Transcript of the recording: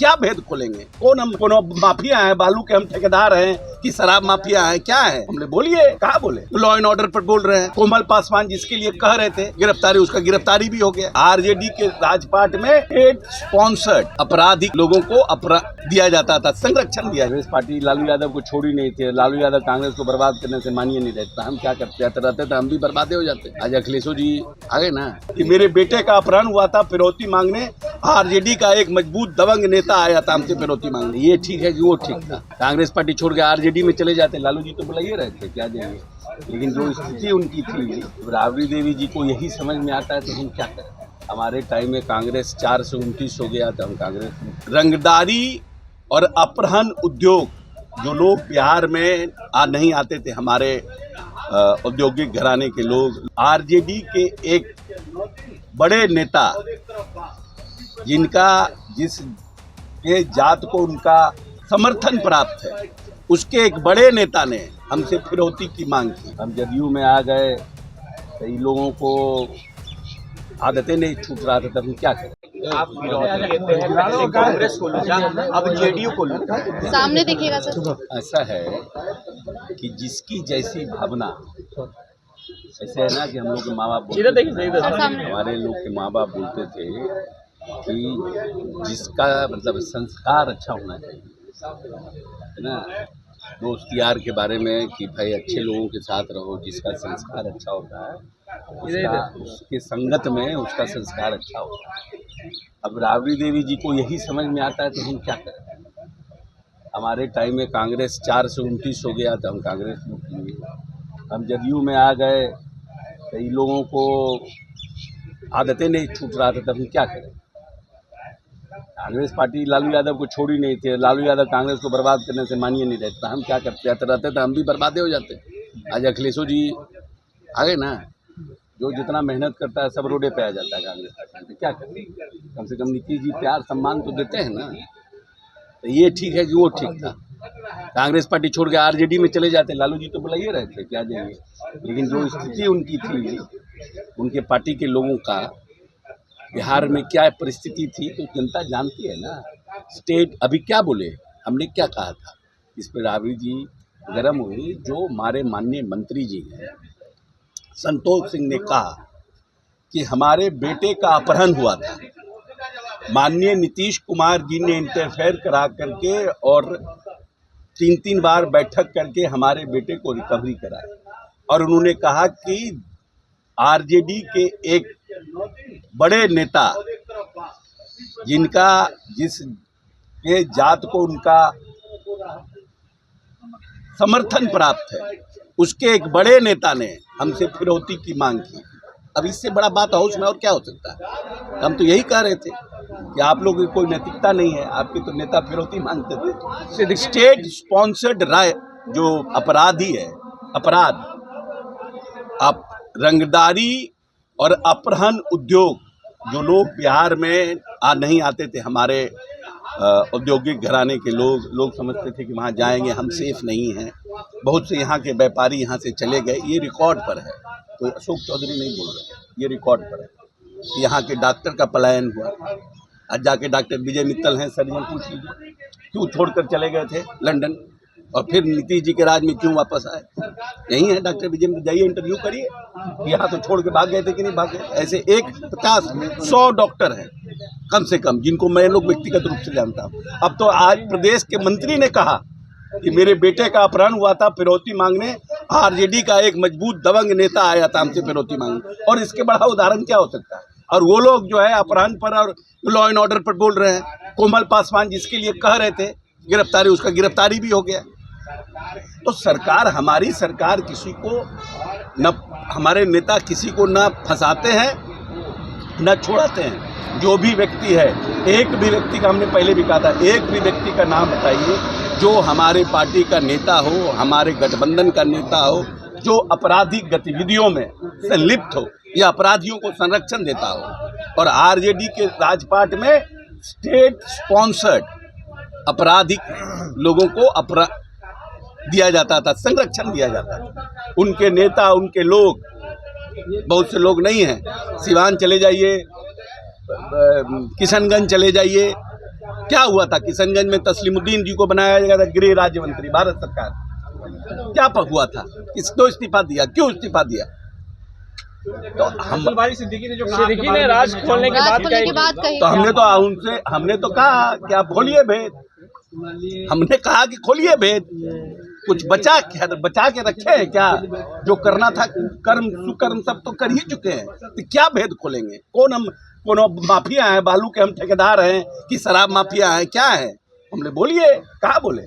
क्या भेद खोलेंगे? कौन माफिया है, बालू के हम ठेकेदार हैं कि शराब माफिया है, क्या है? हमने बोलिए, कहा बोले? लॉ एंड ऑर्डर पर बोल रहे हैं। कोमल पासवान जिसके लिए कह रहे थे गिरफ्तारी, उसका गिरफ्तारी भी हो गया। आरजेडी के राजपाट में स्टेट स्पॉन्सर्ड आपराधिक लोगों को दिया जाता था, संरक्षण दिया। कांग्रेस पार्टी लालू यादव को छोड़ ही नहीं थे। लालू यादव कांग्रेस को बर्बाद करने से मानिए नहीं रहता। हम क्या करते रहते थे, हम भी बर्बादे हो जाते। आज अखिलेशो जी आ गए ना कि मेरे बेटे का अपहरण हुआ था फिरौती मांगने, आरजेडी का एक मजबूत दबंग नेता आया था हमसे फिरौती मांगने। ये ठीक है कि वो ठीक था? कांग्रेस पार्टी छोड़ के आरजेडी में चले जाते। लालू जी तो बुलाइए रहे थे क्या जाएंगे, लेकिन जो स्थिति उनकी थी, राबड़ी देवी जी को यही समझ में आता है तो हम क्या करें। हमारे टाइम में कांग्रेस 4 से 29 हो गया था। हम कांग्रेस में रंगदारी और अपहरण उद्योग, जो लोग बिहार में नहीं आते थे, हमारे औद्योगिक घराने के लोग, आरजेडी के एक बड़े नेता जिस जात को उनका समर्थन प्राप्त है, उसके एक बड़े नेता ने हमसे फिरौती की मांग की। हम जदयू में आ गए, कई लोगों को आदतें नहीं छूट रहा था, तब हम क्या करें। आप कांग्रेस को लूटा, अब जेडीयू को लूटा, सामने देखिएगा सर। ऐसा है कि जिसकी जैसी भावना, ऐसे है ना कि हम लोग के माँ बाप हमारे लोग के माँ बाप बोलते थे कि जिसका मतलब संस्कार अच्छा होना चाहिए, है ना। दोस्त यार के बारे में कि भाई अच्छे लोगों के साथ रहो, जिसका संस्कार अच्छा होता है उसके संगत में उसका संस्कार अच्छा होता है। अब राबड़ी देवी जी को यही समझ में आता है तो हम क्या करें। हमारे टाइम में कांग्रेस 4 से 29 हो गया था। हम कांग्रेस में थे। हम जदयू में आ गए, कई लोगों को आदतें नहीं छूट रहा था, तब हम क्या करें। कांग्रेस पार्टी लालू यादव को छोड़ ही नहीं थे। लालू यादव कांग्रेस को बर्बाद करने से मानिए नहीं रहता। हम क्या करते रहते थे, हम भी बर्बादे हो जाते। आज अखिलेशो जी आ गए ना, जो जितना मेहनत करता है सब रोडे पे आ जाता है कांग्रेस पार्टी। क्या करें, कम से कम नीतीश जी प्यार सम्मान तो देते हैं ना। तो ये ठीक है कि वो ठीक था? कांग्रेस पार्टी छोड़ के आरजेडी में चले जाते। लालू जी तो बुलाइए रहे थे क्या जाएंगे, लेकिन जो स्थिति उनकी थी, उनके पार्टी के लोगों का बिहार में क्या परिस्थिति थी तो जनता जानती है ना। स्टेट अभी क्या बोले, हमने क्या कहा था, इस पर राबड़ी जी गर्म हुई। जो हमारे माननीय मंत्री जी हैं संतोष सिंह ने कहा कि हमारे बेटे का अपहरण हुआ था, माननीय नीतीश कुमार जी ने इंटरफेयर करा करके और 3 बार बैठक करके हमारे बेटे को रिकवरी कराई, और उन्होंने कहा कि आरजेडी के एक बड़े नेता जिस जात को उनका समर्थन प्राप्त है, उसके एक बड़े नेता ने हमसे फिरौती की मांग की। अब इससे बड़ा बात हाउस में और क्या हो सकता है। हम तो यही कह रहे थे कि आप लोगों की कोई नैतिकता नहीं है, आपके तो नेता फिरौती मांगते थे। स्टेट स्पॉन्सर्ड जो अपराधी है, अपराध, आप रंगदारी और अपहरण उद्योग, जो लोग बिहार में नहीं आते थे, हमारे औद्योगिक घराने के लोग समझते थे कि वहाँ जाएंगे हम सेफ नहीं हैं। बहुत से यहाँ के व्यापारी यहाँ से चले गए। ये रिकॉर्ड पर है, तो अशोक चौधरी नहीं बोल रहे, ये रिकॉर्ड पर है। यहाँ के डॉक्टर का पलायन हुआ। आज जाके डॉक्टर विजय मित्तल हैं, सर्जन, पूछ लीजिए क्यों छोड़कर चले गए थे लंदन, और फिर नीतीश जी के राज में क्यों वापस आए। यही है डॉक्टर विजय मित्तल, जाइए इंटरव्यू करिए, यहाँ तो छोड़ के भाग गए थे कि नहीं भाग गए। ऐसे 150-100 डॉक्टर हैं कम से कम, जिनको मैं लोग व्यक्तिगत रूप से जानता हूँ। अब तो आज प्रदेश के मंत्री ने कहा कि मेरे बेटे का अपहरण हुआ था फिरौती मांगने, आरजेडी का एक मजबूत दबंग नेता आया था हमसे फिरौती मांगने, और इसके बड़ा उदाहरण क्या हो सकता है। और वो लोग जो है अपहरण पर और लॉ एंड ऑर्डर पर बोल रहे हैं। कोमल पासवान जिसके लिए कह रहे थे गिरफ्तारी, उसका गिरफ्तारी भी हो गया। तो सरकार, हमारी सरकार किसी को न, हमारे नेता किसी को न फंसाते हैं न छोड़ाते हैं। जो भी व्यक्ति है, एक भी व्यक्ति का, हमने पहले भी कहा था, एक भी व्यक्ति का नाम बताइए जो हमारे पार्टी का नेता हो, हमारे गठबंधन का नेता हो, जो आपराधिक गतिविधियों में संलिप्त हो या अपराधियों को संरक्षण देता हो। और आरजेडी के राजपाट में स्टेट स्पॉन्सर्ड आपराधिक लोगों को दिया जाता था, संरक्षण दिया जाता था। उनके नेता, उनके लोग, बहुत से लोग नहीं हैं। सिवान चले जाइए, किशनगंज चले जाइए, क्या हुआ था किशनगंज में तस्लीमुद्दीन जी को बनाया गया था गृह राज्य मंत्री भारत सरकार, क्या हुआ था, किसको इस्तीफा दिया, क्यों इस्तीफा दिया? तो हम सिद्दीकी ने राज खोलने की बात कही, तो हमने तो कहा कि आप खोलिए भेद, हमने कहा कि खोलिए भेद, कुछ बचा के रखे हैं क्या? जो करना था कर्म सुकर्म सब तो कर ही चुके हैं, तो क्या भेद खोलेंगे? कौन माफिया हैं, बालू के हम ठेकेदार हैं कि शराब माफिया हैं, क्या है? हमने बोलिए, कहा बोले।